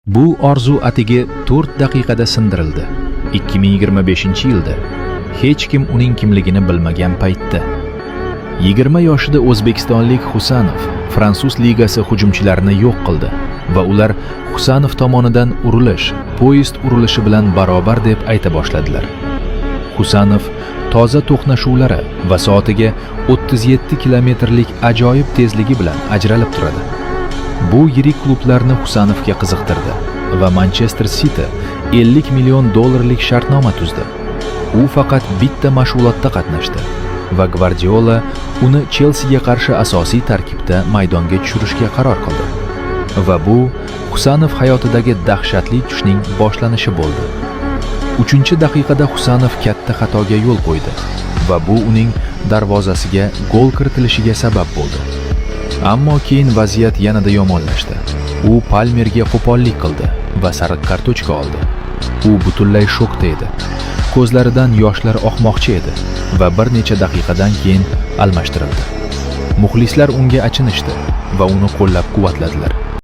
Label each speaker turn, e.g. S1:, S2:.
S1: Bu orzu atigi 4 daqiqada sindirildi. 2025-yilda hech kim uning kimligini bilmagan paytda 20 yoshida o'zbekistonlik Husanov Fransuz ligasi hujumchilarini yo'q qildi va ular Husanov tomonidan urilish poyezd urilishi bilan barobar deb ayta boshladilar. Husanov toza to'qnashuvlari va soatiga 37 kilometrlik ajoyib tezligi bilan ajralib turadi. Bu yirik klublarni Husanovga qiziqtirdi va Manchester City $50 million shartnoma tuzdi. U faqat bitta mashg'ulotda qatnashdi va Gvardiola uni Chelsiga qarshi asosiy tarkibda maydonga tushirishga qaror qildi. Va bu Husanov hayotidagi dahshatli tushning boshlanishi bo'ldi. 3-daqiqada Husanov katta xatoga yo'l qo'ydi va bu uning darvozasiga gol kiritilishiga sabab bo'ldi. Ammo keyin vaziyat yanada yomonlashdi. U Palmerga qo'pollik qildi va sariq kartochka oldi. U butunlay shokda edi. Ko'zlaridan yoshlar oqmoqchi edi va bir necha daqiqadan keyin almashtirildi. Muxlislar unga achinishdi va uni qo'llab-quvvatladilar.